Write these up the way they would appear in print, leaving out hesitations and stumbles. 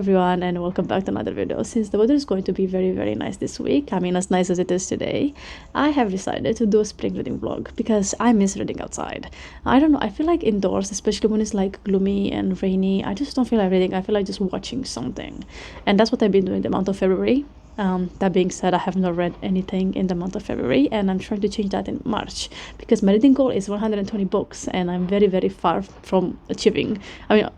everyone, and welcome back to another video. Since the weather is going to be very nice this week, I mean as nice as it is today, I have decided to do a spring reading vlog because I miss reading outside. I don't know, I feel like indoors, especially when it's like gloomy and rainy, I just don't feel like reading. I feel like just watching something, and that's what I've been doing the month of February. That being said, I have not read anything in the month of February, and I'm trying to change that in March because my reading goal is 120 books, and I'm very far from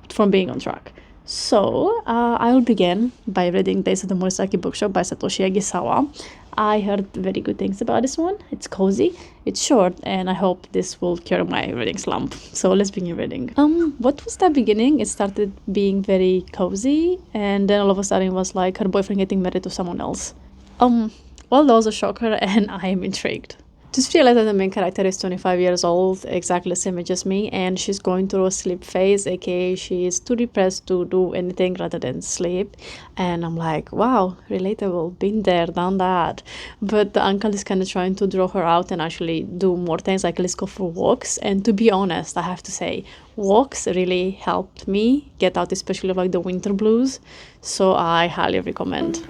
from being on track. So I will begin by reading Days of the Morisaki bookshop by Satoshi Egisawa. I heard very good things about this one. It's cozy, it's short, and I hope this will cure my reading slump. So let's begin reading. What was that beginning? It started being very cozy, and then all of a sudden it was like her boyfriend getting married to someone else. Well, that was a shocker, and I am intrigued. Just realized that the main character is 25 years old, exactly the same age as me, and she's going through a sleep phase, aka she's too depressed to do anything rather than sleep. And I'm like, wow, relatable, been there, done that. But the uncle is kind of trying to draw her out and actually do more things, like let's go for walks. And to be honest, I have to say, walks really helped me get out, especially like the winter blues. So I highly recommend.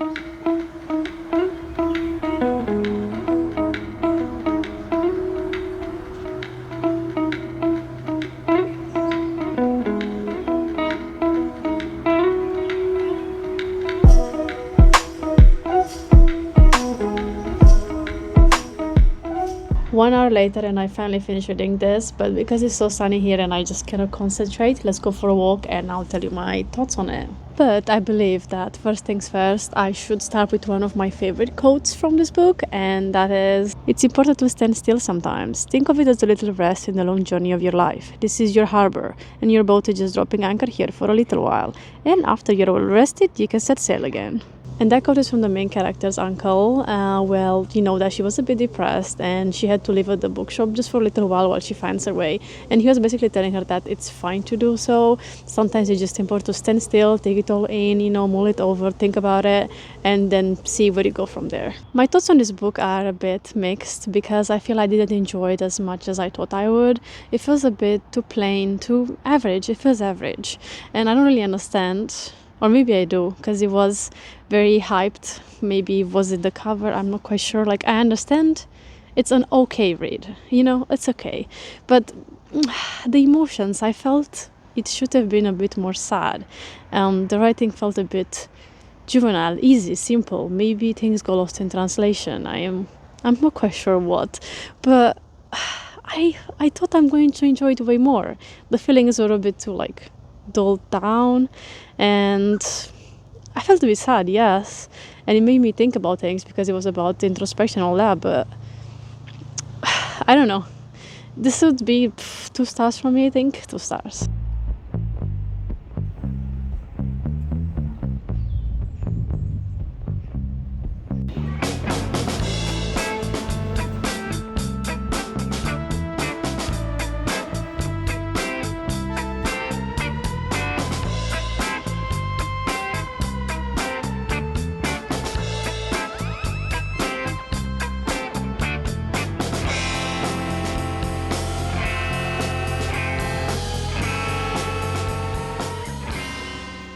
One hour later and I finally finished reading this, but because it's so sunny here and I just cannot concentrate, let's go for a walk and I'll tell you my thoughts on it. But I believe that first things first, I should start with one of my favorite quotes from this book, and that is, it's important to stand still sometimes. Think of it as a little rest in the long journey of your life. This is your harbor, and your boat is just dropping anchor here for a little while, and after you're well rested, you can set sail again. And that quote is from the main character's uncle. Well, you know that she was a bit depressed and she had to live at the bookshop just for a little while she finds her way. And he was basically telling her that it's fine to do so. Sometimes it's just important to stand still, take it all in, mull it over, think about it, and then see where you go from there. My thoughts on this book are a bit mixed because I feel I didn't enjoy it as much as I thought I would. It feels a bit too plain, too average. It feels average. And I don't really understand. Or maybe I do, because it was very hyped. Maybe it was in the cover, I'm not quite sure. Like, I understand it's an okay read, it's okay. But the emotions, I felt it should have been a bit more sad. The writing felt a bit juvenile, easy, simple. Maybe things got lost in translation. I'm not quite sure what. But I thought I'm going to enjoy it way more. The feelings were a bit too, dulled down, and I felt a bit sad, yes, and it made me think about things because it was about introspection and all that, but I don't know, this would be 2 stars from me. I think 2 stars.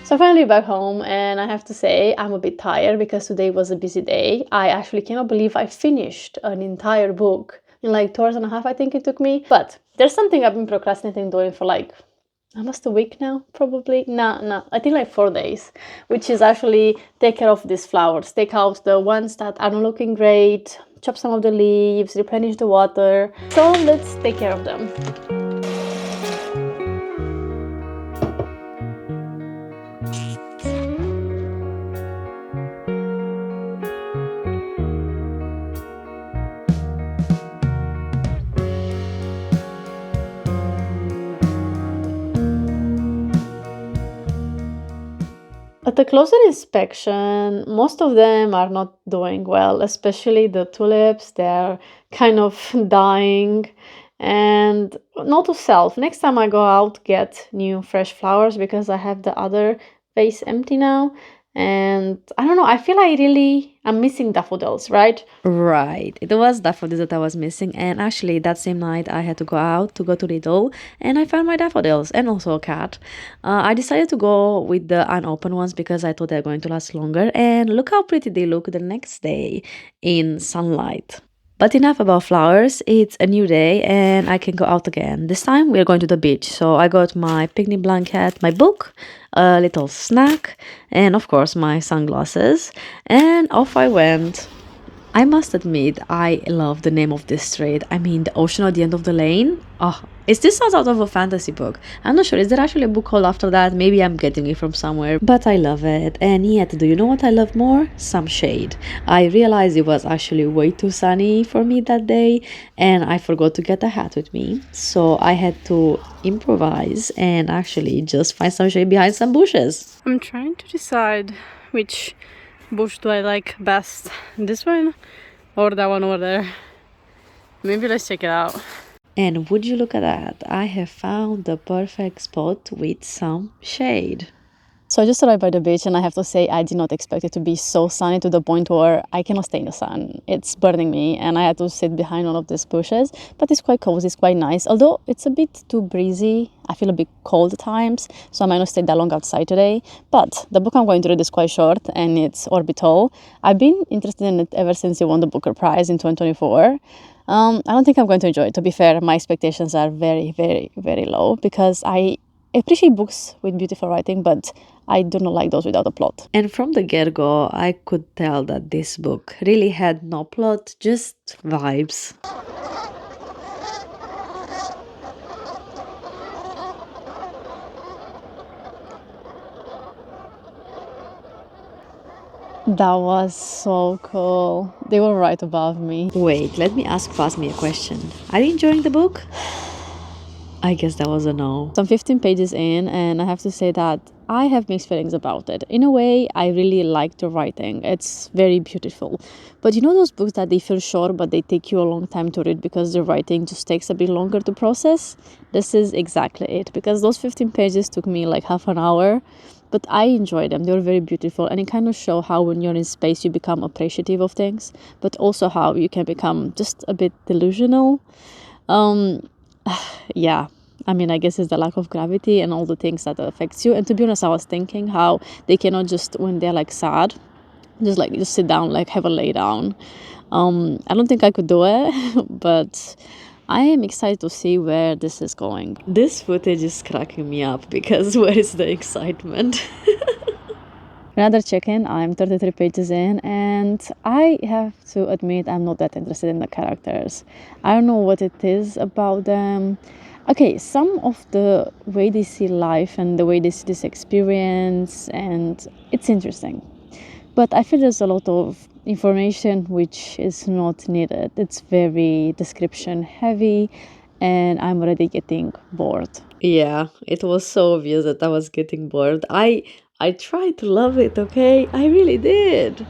So finally back home, and I have to say I'm a bit tired because today was a busy day. I actually cannot believe I finished an entire book in 2 hours and a half, I think it took me. But there's something I've been procrastinating doing for almost a week now, probably. No, I think 4 days, which is actually take care of these flowers. Take out the ones that are not looking great, chop some of the leaves, replenish the water. So let's take care of them. At a closer inspection, most of them are not doing well, especially the tulips. They're kind of dying. And note to self, next time I go out, get new fresh flowers because I have the other vase empty now. And I don't know, I feel I'm missing daffodils, right? Right, it was daffodils that I was missing, and actually that same night I had to go out to go to Lidl, and I found my daffodils and also a cat. I decided to go with the unopened ones because I thought they're going to last longer, and look how pretty they look the next day in sunlight. But enough about flowers, it's a new day and I can go out again. This time we are going to the beach. So I got my picnic blanket, my book, a little snack, and of course my sunglasses. And off I went. I must admit, I love the name of this street. I mean, the ocean at the end of the lane. Oh, is this sounds out of a fantasy book? I'm not sure. Is there actually a book called after that? Maybe I'm getting it from somewhere. But I love it. And yet, do you know what I love more? Some shade. I realized it was actually way too sunny for me that day, and I forgot to get a hat with me. So I had to improvise and actually just find some shade behind some bushes. I'm trying to decide which bush do I like best. This one or that one over there? Maybe let's check it out. And would you look at that? I have found the perfect spot with some shade. So I just arrived by the beach and I have to say I did not expect it to be so sunny to the point where I cannot stay in the sun. It's burning me and I had to sit behind one of these bushes, but it's quite cozy, it's quite nice. Although it's a bit too breezy, I feel a bit cold at times, so I might not stay that long outside today. But the book I'm going to read is quite short and it's Orbital. I've been interested in it ever since it won the Booker Prize in 2024. I don't think I'm going to enjoy it. To be fair, my expectations are very, very, very low because I appreciate books with beautiful writing, but I do not like those without a plot. And from the get-go, I could tell that this book really had no plot, just vibes. That was so cool. They were right above me. Wait, let me ask me a question. Are you enjoying the book? I guess that was a no. So I'm 15 pages in, and I have to say that I have mixed feelings about it. In a way, I really like the writing. It's very beautiful. But you know those books that they feel short, but they take you a long time to read because the writing just takes a bit longer to process? This is exactly it. Because those 15 pages took me like half an hour. But I enjoyed them. They were very beautiful. And it kind of show how when you're in space, you become appreciative of things. But also how you can become just a bit delusional. Yeah, I mean, I guess it's the lack of gravity and all the things that affects you. And to be honest, I was thinking how they cannot just, when they're like sad, just sit down, like have a lay down. I don't think I could do it, but I am excited to see where this is going. This footage is cracking me up because where is the excitement? Another check-in, I'm 33 pages in, and I have to admit I'm not that interested in the characters. I don't know what it is about them. Okay, some of the way they see life and the way they see this experience, and it's interesting. But I feel there's a lot of information which is not needed. It's very description heavy, and I'm already getting bored. Yeah, it was so obvious that I was getting bored. I tried to love it, okay? I really did.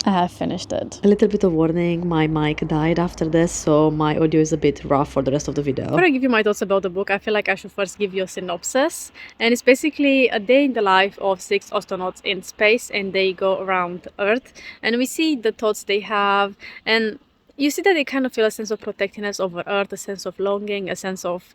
I have finished it. A little bit of warning, my mic died after this, so my audio is a bit rough for the rest of the video. Before I give you my thoughts about the book, I feel like I should first give you a synopsis. And it's basically a day in the life of 6 astronauts in space, and they go around Earth. And we see the thoughts they have, and you see that they kind of feel a sense of protectiveness over Earth, a sense of longing, a sense of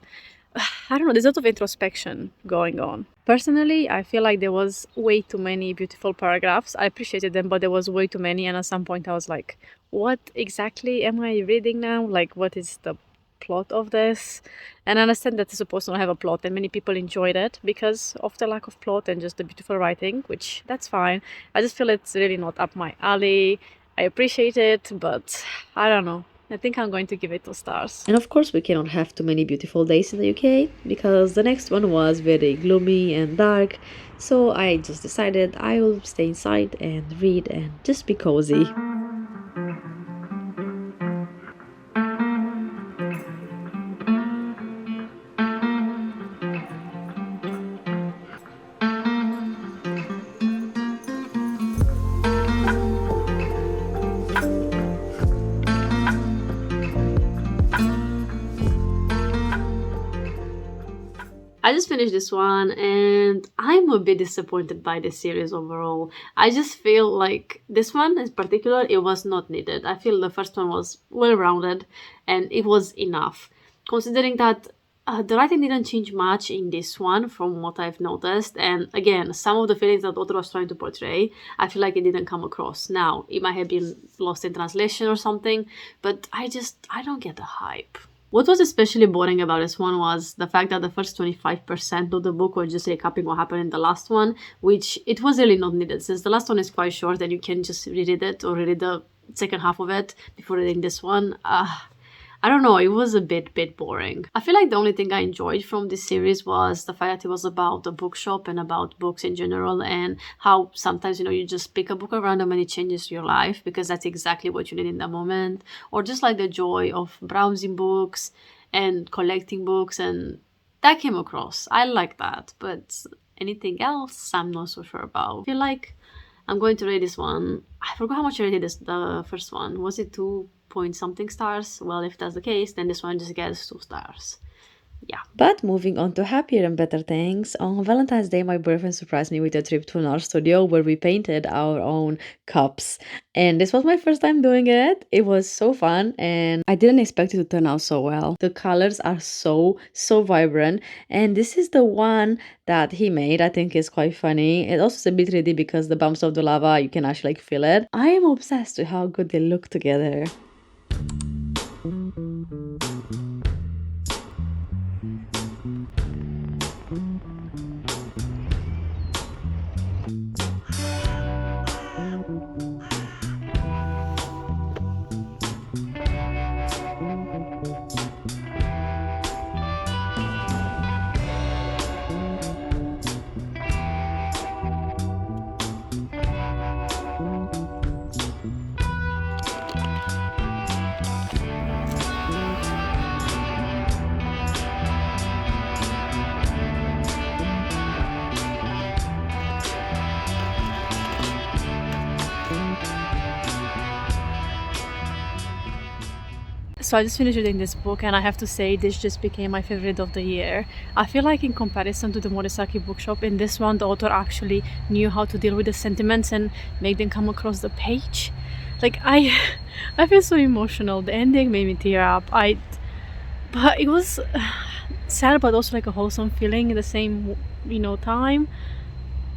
I don't know, there's a lot of introspection going on. Personally, I feel like there was way too many beautiful paragraphs. I appreciated them, but there was way too many. And at some point I was like, what exactly am I reading now? Like, what is the plot of this? And I understand that it's supposed to not have a plot, and many people enjoyed it because of the lack of plot and just the beautiful writing, which that's fine. I just feel it's really not up my alley. I appreciate it, but I don't know. I think I'm going to give it 2 stars. And of course, we cannot have too many beautiful days in the UK because the next one was very gloomy and dark. So I just decided I will stay inside and read and just be cozy. I just finished this one and I'm a bit disappointed by the series overall. I just feel like this one in particular, it was not needed. I feel the first one was well-rounded and it was enough. Considering that the writing didn't change much in this one from what I've noticed. And again, some of the feelings that the author was trying to portray, I feel like it didn't come across. Now, it might have been lost in translation or something, but I don't get the hype. What was especially boring about this one was the fact that the first 25% of the book was just recapping what happened in the last one, which it was really not needed since the last one is quite short and you can just reread it or read the second half of it before reading this one. I don't know, it was a bit boring. I feel like the only thing I enjoyed from this series was the fact that it was about a bookshop and about books in general and how sometimes, you just pick a book at random and it changes your life because that's exactly what you need in that moment. Or just like the joy of browsing books and collecting books, and that came across. I like that, but anything else I'm not so sure about. I feel like I'm going to rate this one. I forgot how much I rated the first one. Was it 2 point something stars? Well, if that's the case, then this one just gets 2 stars. Yeah. But moving on to happier and better things, on Valentine's Day, my boyfriend surprised me with a trip to an art studio where we painted our own cups. And this was my first time doing it. It was so fun and I didn't expect it to turn out so well. The colors are so vibrant. And this is the one that he made. I think is quite funny. It also is a bit 3D because the bumps of the lava, you can actually feel it. I am obsessed with how good they look together. So I just finished reading this book and I have to say this just became my favorite of the year. I feel like in comparison to the Morisaki bookshop, in this one the author actually knew how to deal with the sentiments and make them come across the page. Like I feel so emotional. The ending made me tear up. But it was sad but also like a wholesome feeling in the same time.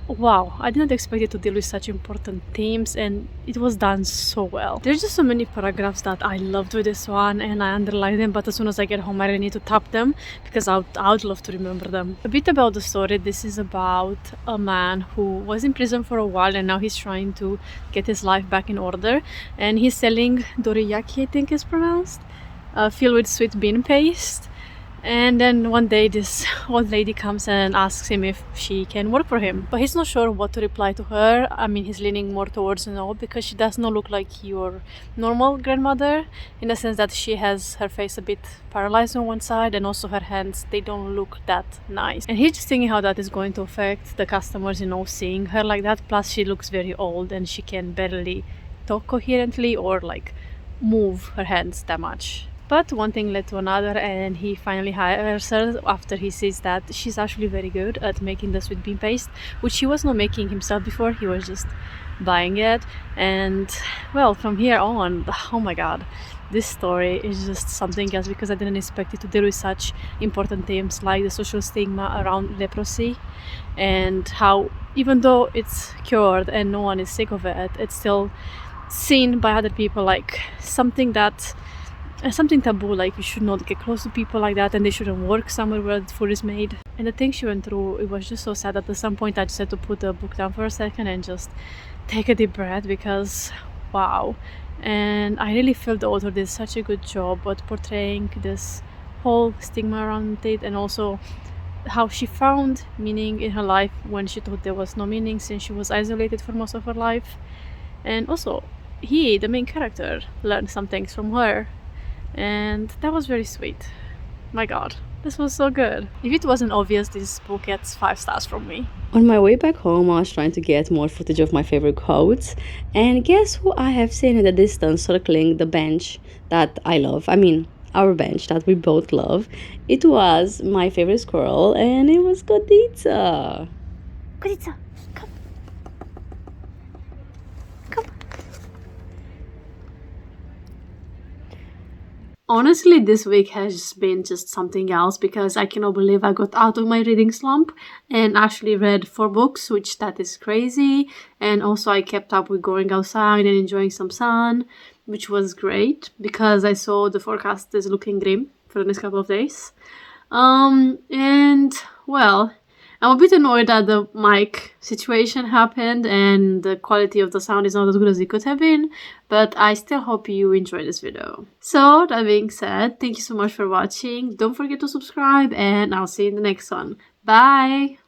Wow, I didn't expect it to deal with such important themes and it was done so well. There's just so many paragraphs that I loved with this one and I underlined them, but as soon as I get home I really need to tap them because I would love to remember them. A bit about the story. This is about a man who was in prison for a while and now he's trying to get his life back in order, and he's selling doriyaki, I think it's pronounced, filled with sweet bean paste. And then one day this old lady comes and asks him if she can work for him. But he's not sure what to reply to her. I mean, he's leaning more towards no, because she does not look like your normal grandmother, in the sense that she has her face a bit paralyzed on one side and also her hands, they don't look that nice. And he's just thinking how that is going to affect the customers, seeing her like that. Plus she looks very old and she can barely talk coherently or like move her hands that much. But one thing led to another and he finally hires her after he sees that she's actually very good at making the sweet bean paste, which he was not making himself before, he was just buying it. And well, from here on, oh my god, this story is just something else because I didn't expect it to deal with such important themes like the social stigma around leprosy and how even though it's cured and no one is sick of it, it's still seen by other people like something taboo, like you should not get close to people like that and they shouldn't work somewhere where the food is made. And the thing she went through, it was just so sad that at some point I just had to put the book down for a second and just take a deep breath because wow. And I really feel the author did such a good job at portraying this whole stigma around it, and also how she found meaning in her life when she thought there was no meaning since she was isolated for most of her life. And also he, the main character, learned some things from her. And that was very sweet. My god, this was so good. If it wasn't obvious, this book gets 5 stars from me. On my way back home, I was trying to get more footage of my favorite quotes, and guess who I have seen in the distance circling the bench that I love? I mean, our bench that we both love. It was my favorite squirrel, and it was codita. Codita, come, come. Honestly, this week has been just something else because I cannot believe I got out of my reading slump and actually read 4 books, which that is crazy. And also I kept up with going outside and enjoying some sun, which was great because I saw the forecast is looking grim for the next couple of days. And well, I'm a bit annoyed that the mic situation happened and the quality of the sound is not as good as it could have been, but I still hope you enjoyed this video. So that being said, thank you so much for watching. Don't forget to subscribe and I'll see you in the next one. Bye!